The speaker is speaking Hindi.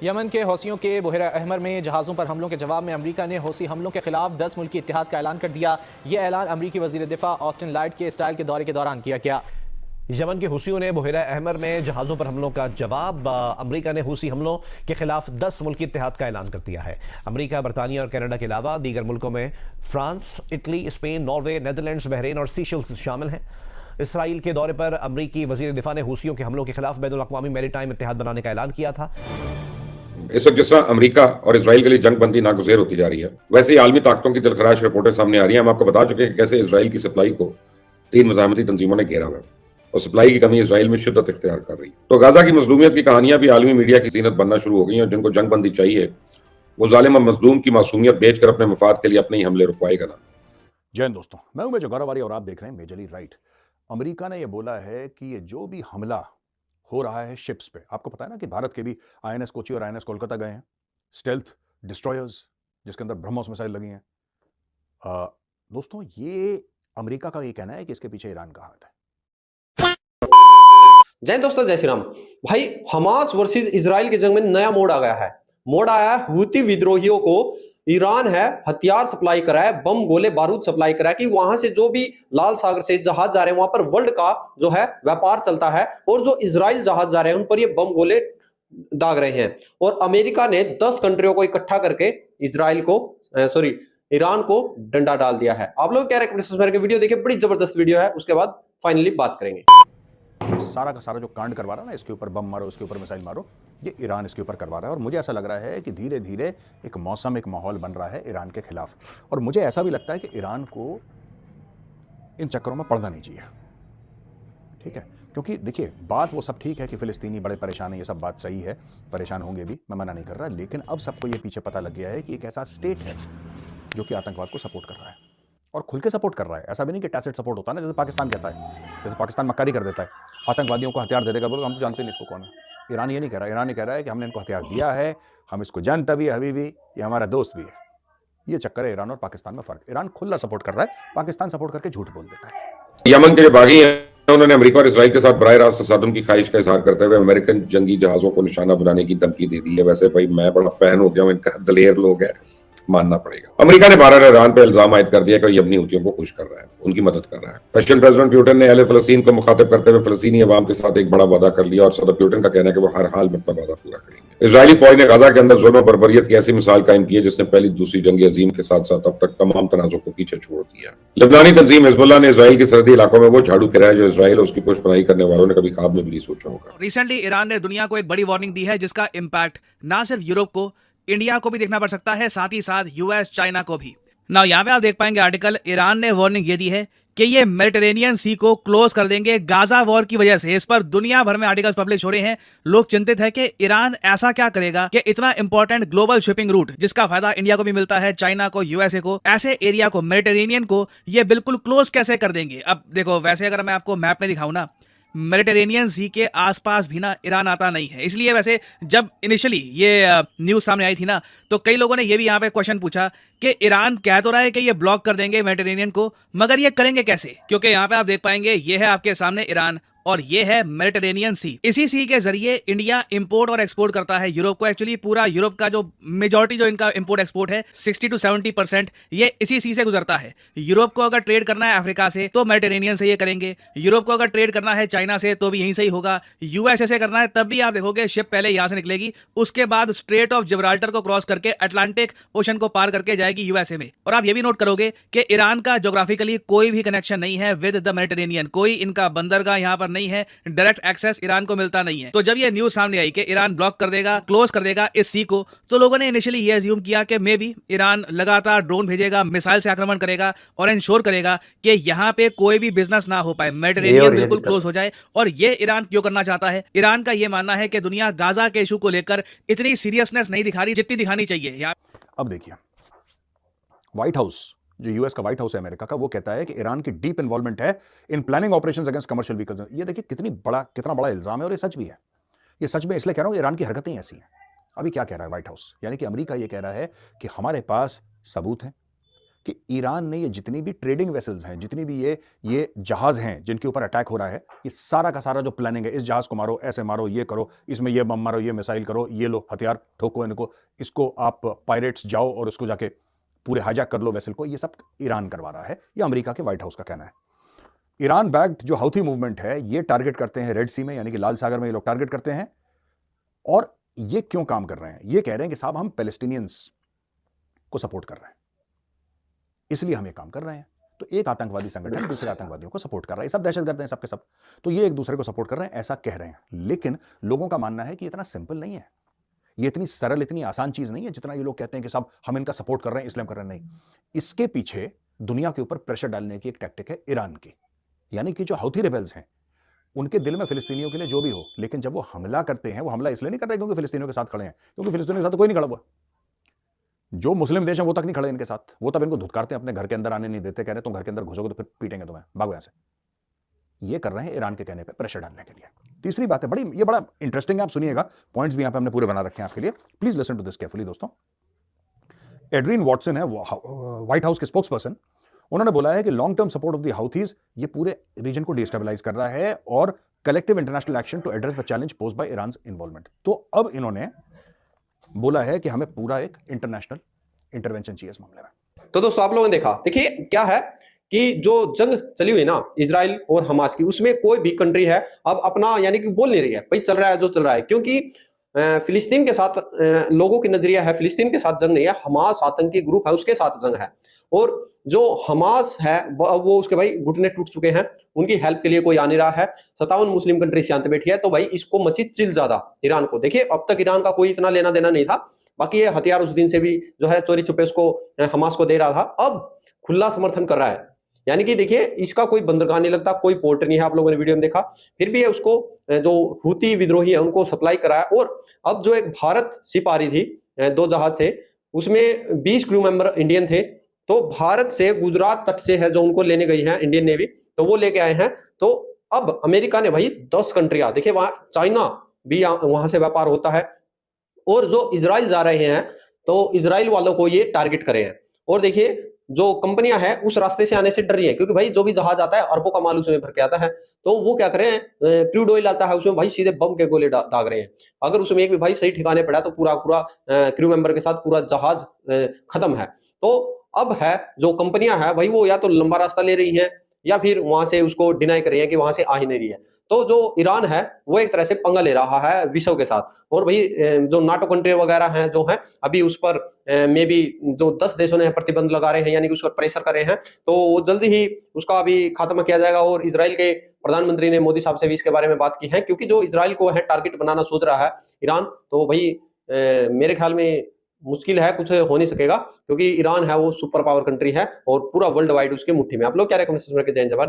यमन के हौसियों के बुहरा अहमर में जहाज़ों पर हमलों के जवाब में अमेरिका ने हौसी हमलों के खिलाफ 10 मुल्की इत्तेहाद का ऐलान कर दिया। यह ऐलान अमेरिकी वज़ीर दिफा ऑस्टिन लाइट के इसराइल के दौरे के दौरान किया गया। यमन के हूसियों ने बुहरा अहमर में जहाज़ों पर हमलों का जवाब। अमेरिका ने हूसी हमलों के खिलाफ 10 मुल्की इत्तेहाद का ऐलान कर दिया है। अमेरिका, बरतानिया और कनाडा के अलावा दीगर मुल्कों में France, Italy, Spain, Norway, Netherlands, Bahrain और सीशेल्स शामिल हैं। इसराइल के दौरे पर अमेरिकी वज़ीर दिफा ने हूसियों के हमलों के खिलाफ बैनुल अक़वामी मैरीटाइम इत्तेहाद बनाने का ऐलान किया था। इस वक्त जिस तरह अमेरिका और इसराइल के लिए जंग बंदी नागुज़ेर होती जा रही है, वैसे ही आलमी ताकतों की दिलखराश रिपोर्टें सामने आ रही हैं। हम आपको बता चुके हैं कि कैसे इसराइल की सप्लाई को 3 मज़ाहमती तंजीमों ने घेरा हुआ है और सप्लाई की कमी इसराइल में शिद्दत इख्तियार कर रही है। तो गाजा की मजलूमियत की कहानियां भी आलमी मीडिया की ज़ीनत बनना शुरू हो गई हैं। जिनको जंग बंदी चाहिए वो जालिम और मजलूम की मासूमियत बेचकर अपने मफाद के लिए अपने ही हमले रुकवाएगा ना। जय हिंद दोस्तों, मैं हूं मेजर गौरव और आप देख रहे हैं मेजरली राइट। अमेरिका ने यह बोला है कि ये जो भी हमला हो रहा है शिप्स पे, आपको पता है ना कि भारत के भी आईएनएस कोची और आईएनएस कोलकाता गए हैं, स्टेल्थ डिस्ट्रॉयर्स जिसके अंदर ब्रह्मोस मिसाइल लगी हैं। दोस्तों, ये अमेरिका का ये कहना है कि इसके पीछे ईरान का हाथ है। जय दोस्तों, जय श्री राम। भाई, हमास वर्सेस इजराइल की जंग में नया मोड़ आ गया है। मोड़ आया है हुती विद्रोहियों को ईरान है हथियार सप्लाई करा है, बम गोले बारूद सप्लाई करा है कि वहां से जो भी लाल सागर से जहाज जा रहे हैं वहां पर वर्ल्ड का जो है व्यापार चलता है और जो इजराइल जहाज जा रहे हैं उन पर ये बम गोले दाग रहे हैं। और अमेरिका ने 10 कंट्रियों को इकट्ठा करके ईरान को डंडा डाल दिया है। आप लोग क्या रिकमेंडेशन वीडियो देखिए, बड़ी जबरदस्त वीडियो है, उसके बाद फाइनली बात करेंगे। सारा का सारा जो कांड करवा रहा है ना, इसके ऊपर बम मारो, इसके ऊपर मिसाइल मारो, ये ईरान इसके ऊपर करवा रहा है। और मुझे ऐसा लग रहा है कि धीरे धीरे एक मौसम, एक माहौल बन रहा है ईरान के खिलाफ। और मुझे ऐसा भी लगता है कि ईरान को इन चक्करों में पड़ना नहीं चाहिए, ठीक है? क्योंकि देखिए, बात वो सब ठीक है कि फिलिस्तीनी बड़े परेशान हैं, ये सब बात सही है, परेशान होंगे भी, मैं मना नहीं कर रहा। लेकिन अब सबको ये पीछे पता लग गया है कि एक ऐसा स्टेट है जो कि आतंकवाद को सपोर्ट कर रहा है और खुल के सपोर्ट कर रहा है। ऐसा भी नहीं कि टैसिट सपोर्ट होता है ना, जैसे पाकिस्तान कहता है, जैसे पाकिस्तान मक्कारी कर देता है, आतंकवादियों को हथियार दे देगा। बोलो हम तो जानते नहीं इसको कौन है। ईरान ये नहीं कह रहा। ईरान ये कह रहा है कि हमने इनको हथियार दिया है, हम इसको जानता भी है, हबीबी, ये हमारा दोस्त भी है। ये चक्कर है ईरान और पाकिस्तान में फर्क। ईरान खुला सपोर्ट कर रहा है, पाकिस्तान सपोर्ट करके झूठ बोल देता है। यमन के जो बागी हैं उन्होंने अमेरिका और इसराइल के साथ बराह रास्त तसादुम की ख्वाहिश का इजहार करते हुए अमेरिकन जंगी जहाजों को निशाना बनाने की धमकी दे दी है। वैसे भाई मैं बड़ा फैन हो गया हूं, इनका दलेर लोग हैं, मानना पड़ेगा। अमेरिका ने बारह ईरान पर इल्जाम आयद कर दिया कि यमनी हुतियों को खुश कर रहा है, उनकी मदद कर रहा है। रशियन प्रेसिडेंट पुतिन ने अहले फलस्तीन को मुखातिब करते हुए फलस्तीनी अवाम के साथ एक बड़ा वादा कर लिया और सदर पुतिन का कहना है कि वो हर हाल में अपना वादा पूरा करेंगे। इजरायली फौज ने गाजा के अंदर जुल्म बर्बरियत की ऐसी मिसाल कायम की है जिसने पहली दूसरी जंग अजीम के साथ साथ अब तक तमाम तनाजों को पीछे छोड़ दिया। लिबनानी तंजीम हिजबुल्लाह ने इजराइल के सरहदी इलाकों में वो झाड़ू गिराया जो इजराइल और उसकी पुष्पनाई करने वालों ने कभी ख्वाब में भी नहीं सोचा होगा। रिसेंटली ईरान ने दुनिया को एक बड़ी वार्निंग दी है जिसका इम्पैक्ट ना सिर्फ यूरोप को, इंडिया को भी देखना पड़ सकता है, साथ ही साथ यूएस, चाइना को भी। ना यहाँ पे आप देख पाएंगे आर्टिकल, ईरान ने वार्निंग ये दी है कि ये मेडिटेरेनियन सी को क्लोज कर देंगे गाजा वॉर की वजह से। इस पर दुनिया भर में आर्टिकल्स पब्लिश हो रहे हैं। लोग चिंतित है कि ईरान ऐसा क्या करेगा कि इतना इंपॉर्टेंट ग्लोबल शिपिंग रूट जिसका फायदा इंडिया को भी मिलता है, चाइना को, यूएसए को, ऐसे एरिया को, मेडिटेरेनियन को ये बिल्कुल क्लोज कैसे कर देंगे। अब देखो, वैसे अगर मैं आपको मैप में दिखाऊं ना, मेडिटेरेनियन सी के आसपास भी ना ईरान आता नहीं है। इसलिए वैसे जब इनिशियली ये न्यूज़ सामने आई थी ना, तो कई लोगों ने ये भी यहाँ पे क्वेश्चन पूछा कि ईरान कह तो रहा है कि ये ब्लॉक कर देंगे मेडिटेरेनियन को, मगर ये करेंगे कैसे? क्योंकि यहाँ पे आप देख पाएंगे ये है आपके सामने ईरान और ये है मेडिटेरेनियन सी। इसी सी के जरिए इंडिया इंपोर्ट और एक्सपोर्ट करता है यूरोप को। एक्चुअली पूरा यूरोप का जो मेजॉरिटी जो इनका इंपोर्ट एक्सपोर्ट है 60 to 70% ये इसी सी से गुजरता है। यूरोप को अगर ट्रेड करना है अफ्रीका से तो मेडिटेरेनियन से ये करेंगे, यूरोप को अगर ट्रेड करना है चाइना से तो भी यहीं से ही होगा, यूएसए से करना है तब भी आप देखोगे शिप पहले यहाँ से निकलेगी, उसके बाद स्ट्रेट ऑफ जिब्राल्टर को क्रॉस करके अटलांटिक ओशन को पार करके जाएगी यूएसए में। और आप ये भी नोट करोगे कि ईरान का ज्योग्राफिकली कोई भी कनेक्शन नहीं है विद द मेडिटेरेनियन, कोई इनका बंदरगाह यहाँ पर नहीं है, डायरेक्ट एक्सेस ईरान को मिलता नहीं है। तो जब ये न्यूज सामने आई कि ईरान ब्लॉक कर देगा, क्लोज कर देगा इस सी को, तो लोगों ने इनिशियली ये अज्यूम किया कि मे बी ईरान लगातार ड्रोन भेजेगा, मिसाइल से आक्रमण करेगा और इंश्योर करेगा कि यहाँ पे कोई भी बिजनेस ना हो पाए, मेडिटेरेनियन बिल्कुल क्लोज हो जाए। और ये ईरान क्यों करना चाहता है? ईरान का ये मानना है कि दुनिया गाजा के इशू को लेकर इतनी सीरियसनेस नहीं दिखा रही जितनी दिखानी चाहिए। अब देखिए, व्हाइट हाउस, जो यूएस का व्हाइट हाउस है अमेरिका का, वो कहता है कि ईरान की डीप इन्वॉल्वमेंट है in planning operations against commercial vehicles. ये देखिए कितना बड़ा इल्जाम है और ये सच भी है। ये सच में इसलिए कह रहा हूं, ईरान की हरकतें ऐसी हैं। अभी क्या कह रहा है व्हाइट हाउस, यानी कि अमेरिका ये कह रहा है कि हमारे पास सबूत है, कि ईरान ने ये जितनी भी ट्रेडिंग वेसल्स हैं, जितनी भी ये जहाज हैं जिनके ऊपर अटैक हो रहा है, ये सारा का सारा जो प्लानिंग है, इस जहाज को मारो, ऐसे मारो, ये करो, इसमें ये बम मारो, ये मिसाइल करो, ये लो हथियार ठोको इनको, इसको आप पायरेट्स जाओ और उसको जाके पूरे हाईजैक कर लो वेसल को, ये सब ईरान करवा रहा है। ये अमेरिका के व्हाइट हाउस का कहना है। ईरान बैक्ड जो हौथी मूवमेंट है, ये टारगेट करते हैं रेड सी में, यानी कि लाल सागर में ये लोग टारगेट करते हैं। और ये क्यों काम कर रहे हैं? ये कह रहे हैं कि साहब हम पैलेस्टीनियंस को सपोर्ट कर रहे हैं, इसलिए हम ये काम कर रहे हैं। तो एक आतंकवादी संगठन दूसरे आतंकवादियों को सपोर्ट कर रहा है, सब दहशतगर्द हैं सबके सब, तो ये एक दूसरे को सपोर्ट कर रहे हैं, ऐसा कह रहे हैं। लेकिन लोगों का मानना है कि इतना सिंपल नहीं है, ये इतनी सरल, इतनी आसान चीज नहीं है जितना ये लोग कहते हैं कि साहब हम इनका सपोर्ट कर रहे हैं इसलिए हम कर रहे हैं। नहीं, इसके पीछे दुनिया के ऊपर प्रेशर डालने की एक टैक्टिक है ईरान की, यानी कि जो हौथी रिबेल्स हैं उनके दिल में फिलिस्तीनियों के लिए जो भी हो, लेकिन जब वो हमला करते हैं, वो हमला इसलिए नहीं कर रहे क्योंकि फिलिस्तीनियों के साथ खड़े हैं, क्योंकि फिलिस्तीनियों के साथ तो कोई नहीं खड़ा हुआ। जो मुस्लिम देश हैं वो तक नहीं खड़े इनके साथ, वो तब इनको धुतकारते हैं, अपने घर के अंदर आने नहीं देते, कह रहे तुम घर के अंदर घुसोगे तो फिर पीटेंगे तुम्हें, भागो यहां से। ये कर रहे हैं ईरान के कहने पे प्रेशर डालने के लिए। तीसरी बात है ये बड़ा इंटरेस्टिंग है, आप सुनिएगा, पॉइंट्स भी यहां पे हमने पूरे बना रखे हैं आपके लिए, please listen to this carefully दोस्तों। एड्रीन वॉटसन है व्हाइट हाउस के स्पोक्स पर्सन, उन्होंने बोला है कि long term support of the Houthis ये पूरे रीजन को डिस्टेबलाइज कर रहा है और collective international action to address the challenge posed by Iran involvement. तो अब इन्होंने बोला है कि हमें पूरा एक इंटरनेशनल इंटरवेंशन चाहिए इस मामले में। तो दोस्तों आप लोगों ने देखा, देखिए क्या है कि जो जंग चली हुई ना इजराइल और हमास की, उसमें कोई भी कंट्री है अब अपना यानी कि बोल नहीं रही है, भाई चल रहा है जो चल रहा है, क्योंकि फिलिस्तीन के साथ लोगों की नजरिया है, फिलिस्तीन के साथ जंग नहीं है, हमास आतंकी ग्रुप है उसके साथ जंग है। और जो हमास है वो उसके भाई घुटने टूट चुके हैं, उनकी हेल्प के लिए कोई आ नहीं रहा है। 57 मुस्लिम कंट्री शांत बैठी है, तो भाई इसको मची चिल ज्यादा ईरान को। देखिए अब तक ईरान का कोई इतना लेना देना नहीं था, बाकी ये हथियार उस दिन से भी जो है चोरी छुपे उसको हमास को दे रहा था, अब खुला समर्थन कर रहा है। यानी कि देखिए इसका कोई बंदरगाह नहीं लगता, कोई पोर्ट नहीं है, आप लोगों ने वीडियो में देखा, फिर भी उसको जो हूती विद्रोही है उनको सप्लाई कराया। और अब जो एक भारत शिप आ रही थी, 2 जहाज थे, उसमें 20 क्रू मेंबर इंडियन थे, तो भारत से गुजरात तट से है जो उनको लेने गई है इंडियन नेवी, तो वो लेके आए हैं। तो अब अमेरिका ने भाई 10 कंट्रियां, देखिए वहां चाइना भी वहां से व्यापार होता है, और जो इजराइल जा रहे हैं तो इजराइल वालों को ये टारगेट करे हैं। और देखिए जो कंपनियां हैं उस रास्ते से आने से डर रही है, क्योंकि भाई जो भी जहाज आता है अरबों का माल उसमें भर के आता है, तो वो क्या करें, क्रूड ऑयल आता है उसमें भाई सीधे बम के गोले दाग रहे हैं। अगर उसमें एक भी भाई सही ठिकाने पड़ा तो पूरा क्रू मेंबर के साथ पूरा जहाज खत्म है। तो अब है जो कंपनियां हैं भाई वो या तो लंबा रास्ता ले रही हैं या फिर वहां से उसको डिनाई कर रही है कि वहां से आ ही नहीं रही है। तो जो ईरान है वो एक तरह से पंगा ले रहा है विश्व के साथ। और भाई जो नाटो कंट्री वगैरह हैं जो हैं अभी उस पर मे बी जो 10 देशों ने प्रतिबंध लगा रहे हैं, यानी कि उस पर प्रेशर कर रहे हैं, तो वो जल्दी ही उसका अभी खात्मा किया जाएगा। और इजराइल के प्रधानमंत्री ने मोदी साहब से भी इसके बारे में बात की है, क्योंकि जो इजराइल को है टारगेट बनाना सोच रहा है ईरान, तो भाई मेरे ख्याल में मुश्किल है, कुछ हो नहीं सकेगा, क्योंकि ईरान है वो सुपर पावर कंट्री है और पूरा वर्ल्ड वाइड उसके मुट्ठी में। आप लोग क्या रेकमेंडेशन करके जय हिंद।